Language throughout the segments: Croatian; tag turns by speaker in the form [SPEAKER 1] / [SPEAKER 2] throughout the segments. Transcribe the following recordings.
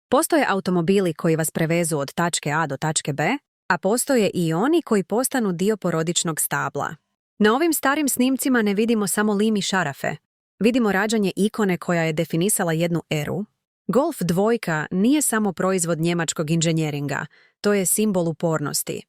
[SPEAKER 1] Postoje automobili koji vas prevezu od tačke A do tačke B, a postoje i oni koji postanu dio porodičnog stabla. Na ovim starim snimcima ne vidimo samo lim i šarafe. Vidimo rađanje ikone koja je definisala jednu eru. Golf 2 nije samo proizvod njemačkog inženjeringa, to je simbol upornosti.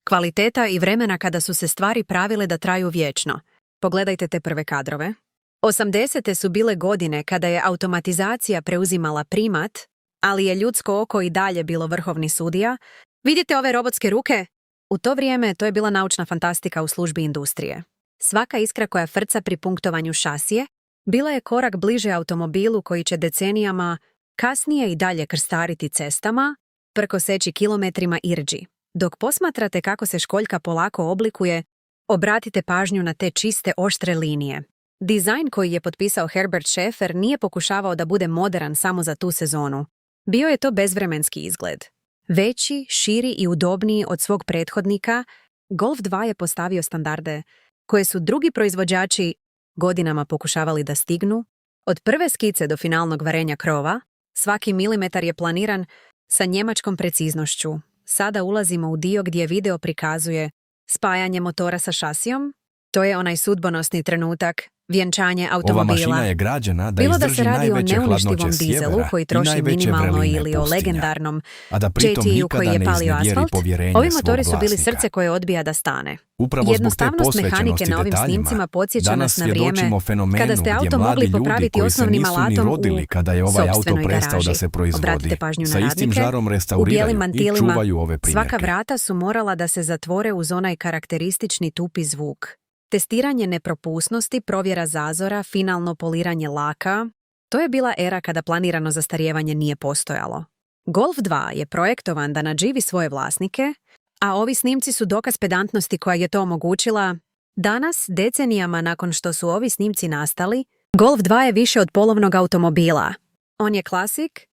[SPEAKER 1] Kvaliteta i vremena kada su se stvari pravile da traju vječno. Pogledajte te prve kadrove. 80. su bile godine kada je automatizacija preuzimala primat, ali je ljudsko oko i dalje bilo vrhovni sudija. Vidite ove robotske ruke? U to vrijeme to je bila naučna fantastika u službi industrije. Svaka iskra koja frca pri punktovanju šasije bila je korak bliže automobilu koji će decenijama kasnije i dalje krstariti cestama, prkoseći kilometrima irđi. Dok posmatrate kako se školjka polako oblikuje, obratite pažnju na te čiste oštre linije. Dizajn koji je potpisao Herbert Schaefer nije pokušavao da bude modern samo za tu sezonu. Bio je to bezvremenski izgled. Veći, širi i udobniji od svog prethodnika, Golf 2 je postavio standarde koje su drugi proizvođači godinama pokušavali da stignu. Od prve skice do finalnog varenja krova, svaki milimetar je planiran sa njemačkom preciznošću. Sada ulazimo u dio gdje video prikazuje spajanje motora sa šasijom. To je onaj sudbonosni trenutak, vjenčanje automobila.
[SPEAKER 2] Ova mašina je građena da izdrži najveće hladnoće sjevera
[SPEAKER 1] koji
[SPEAKER 2] i
[SPEAKER 1] troši
[SPEAKER 2] najveće
[SPEAKER 1] minimalno
[SPEAKER 2] vreline
[SPEAKER 1] ili o
[SPEAKER 2] pustinja,
[SPEAKER 1] legendarnom
[SPEAKER 2] a da pritom
[SPEAKER 1] gdje koji
[SPEAKER 2] nikada
[SPEAKER 1] je
[SPEAKER 2] ne
[SPEAKER 1] palio
[SPEAKER 2] iznevjeri
[SPEAKER 1] asfalt.
[SPEAKER 2] povjerenje
[SPEAKER 1] Ovi
[SPEAKER 2] svog
[SPEAKER 1] motori su bili
[SPEAKER 2] vlasnika.
[SPEAKER 1] srce koje odbija da stane.
[SPEAKER 2] Upravo zbog te
[SPEAKER 1] Jednostavnost mehanike
[SPEAKER 2] posvećenosti
[SPEAKER 1] na ovim
[SPEAKER 2] detaljima,
[SPEAKER 1] snimcima podsjeća
[SPEAKER 2] danas
[SPEAKER 1] nas na vrijeme
[SPEAKER 2] svjedočimo fenomenu
[SPEAKER 1] kada ste
[SPEAKER 2] gdje
[SPEAKER 1] auto
[SPEAKER 2] mladi
[SPEAKER 1] mogli
[SPEAKER 2] ljudi
[SPEAKER 1] popraviti
[SPEAKER 2] koji se
[SPEAKER 1] osnovnim
[SPEAKER 2] nisu ni
[SPEAKER 1] alatom
[SPEAKER 2] rodili
[SPEAKER 1] u
[SPEAKER 2] kada je ovaj auto
[SPEAKER 1] sopstvenoj
[SPEAKER 2] prestao da
[SPEAKER 1] garaži.
[SPEAKER 2] se proizvodi,
[SPEAKER 1] Obratite pažnju na
[SPEAKER 2] sa istim
[SPEAKER 1] radnike.
[SPEAKER 2] žarom
[SPEAKER 1] U bijelim
[SPEAKER 2] restauriraju i
[SPEAKER 1] mantilima
[SPEAKER 2] čuvaju ove primjerke.
[SPEAKER 1] svaka vrata su morala da se zatvore uz onaj karakteristični tupi zvuk. Testiranje nepropusnosti, provjera zazora, finalno poliranje laka. To je bila era kada planirano zastarijevanje nije postojalo. Golf 2 je projektovan da nadživi svoje vlasnike, a ovi snimci su dokaz pedantnosti koja je to omogućila. Danas, decenijama nakon što su ovi snimci nastali, Golf 2 je više od polovnog automobila. On je klasik,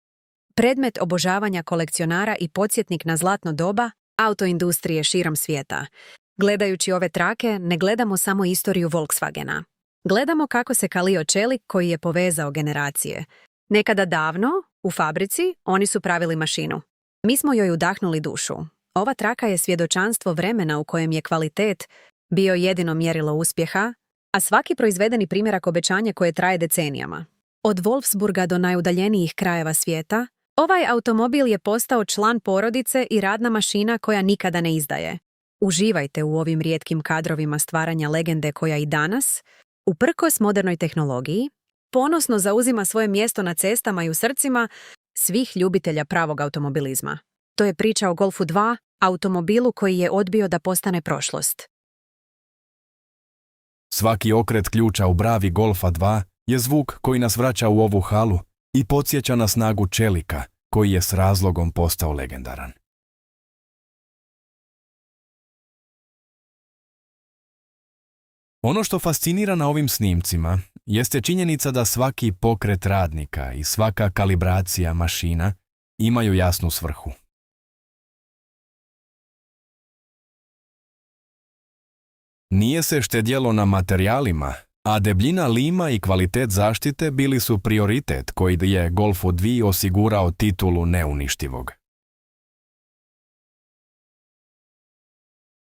[SPEAKER 1] predmet obožavanja kolekcionara i podsjetnik na zlatno doba autoindustrije širom svijeta. Gledajući ove trake, ne gledamo samo istoriju Volkswagena. Gledamo kako se kalio čelik koji je povezao generacije. Nekada davno, u fabrici, oni su pravili mašinu. Mi smo joj udahnuli dušu. Ova traka je svjedočanstvo vremena u kojem je kvalitet bio jedino mjerilo uspjeha, a svaki proizvedeni primjerak obećanje koje traje decenijama. Od Wolfsburga do najudaljenijih krajeva svijeta, ovaj automobil je postao član porodice i radna mašina koja nikada ne izdaje. Uživajte u ovim rijetkim kadrovima stvaranja legende koja i danas, uprkos modernoj tehnologiji, ponosno zauzima svoje mjesto na cestama i u srcima svih ljubitelja pravog automobilizma. To je priča o Golfu 2, automobilu koji je odbio da postane prošlost.
[SPEAKER 2] Svaki okret ključa u bravi Golfa 2 je zvuk koji nas vraća u ovu halu i podsjeća na snagu čelika koji je s razlogom postao legendaran. Ono što fascinira na ovim snimcima jeste činjenica da svaki pokret radnika i svaka kalibracija mašina imaju jasnu svrhu. Nije se štedjelo na materijalima, a debljina lima i kvalitet zaštite bili su prioritet koji je Golfu 2 osigurao titulu neuništivog.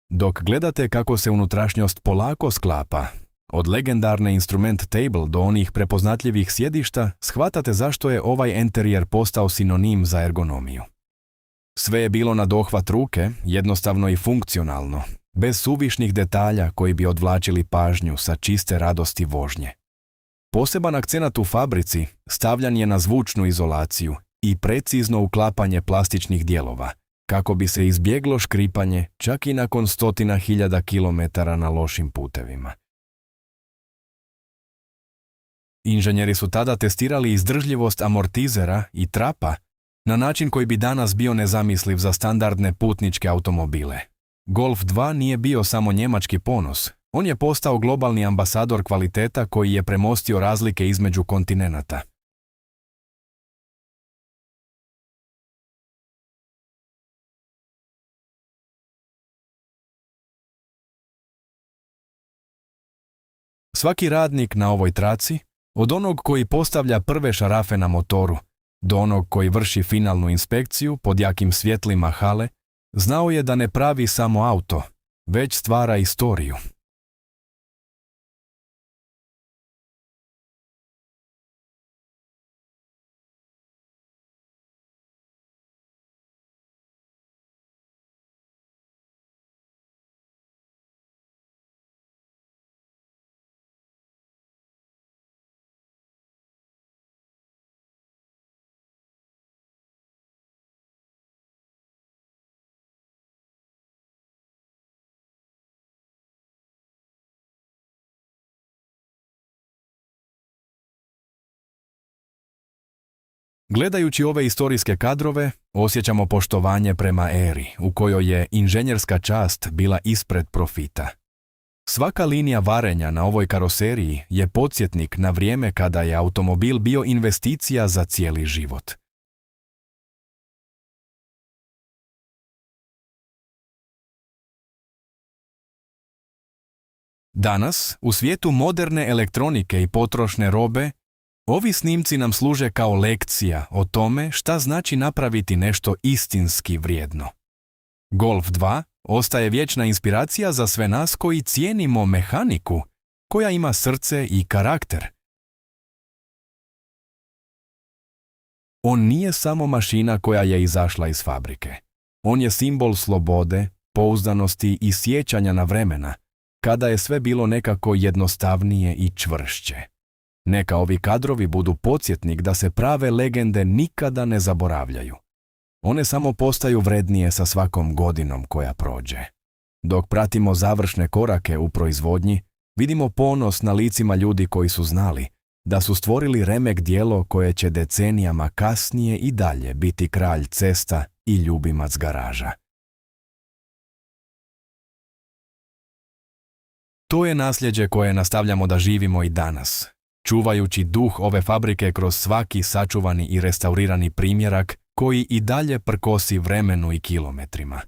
[SPEAKER 2] Dok gledate kako se unutrašnjost polako sklapa, od legendarne instrument table do onih prepoznatljivih sjedišta, shvatate zašto je ovaj enterijer postao sinonim za ergonomiju. Sve je bilo na dohvat ruke, jednostavno i funkcionalno, bez suvišnih detalja koji bi odvlačili pažnju sa čiste radosti vožnje. Poseban akcenat u fabrici stavljan je na zvučnu izolaciju i precizno uklapanje plastičnih dijelova, kako bi se izbjeglo škripanje čak i nakon 100.000 kilometara na lošim putevima. Inženjeri su tada testirali izdržljivost amortizera i trapa na način koji bi danas bio nezamisliv za standardne putničke automobile. Golf 2 nije bio samo njemački ponos, on je postao globalni ambasador kvaliteta koji je premostio razlike između kontinenata. Svaki radnik na ovoj traci, od onog koji postavlja prve šarafe na motoru, Do onog koji vrši finalnu inspekciju pod jakim svjetlima hale, znao je da ne pravi samo auto, već stvara istoriju. Gledajući ove istorijske kadrove, osjećamo poštovanje prema eri u kojoj je inženjerska čast bila ispred profita. Svaka linija varenja na ovoj karoseriji je podsjetnik na vrijeme kada je automobil bio investicija za cijeli život. Danas, u svijetu moderne elektronike i potrošne robe, ovi snimci nam služe kao lekcija o tome šta znači napraviti nešto istinski vrijedno. Golf 2 ostaje vječna inspiracija za sve nas koji cijenimo mehaniku, koja ima srce i karakter. On nije samo mašina koja je izašla iz fabrike. On je simbol slobode, pouzdanosti i sjećanja na vremena, kada je sve bilo nekako jednostavnije i čvršće. Neka ovi kadrovi budu podsjetnik da se prave legende nikada ne zaboravljaju. One samo postaju vrednije sa svakom godinom koja prođe. Dok pratimo završne korake u proizvodnji, vidimo ponos na licima ljudi koji su znali da su stvorili remek djelo koje će decenijama kasnije i dalje biti kralj cesta i ljubimac garaža. To je nasljeđe koje nastavljamo da živimo i danas, čuvajući duh ove fabrike kroz svaki sačuvani i restaurirani primjerak koji i dalje prkosi vremenu i kilometrima.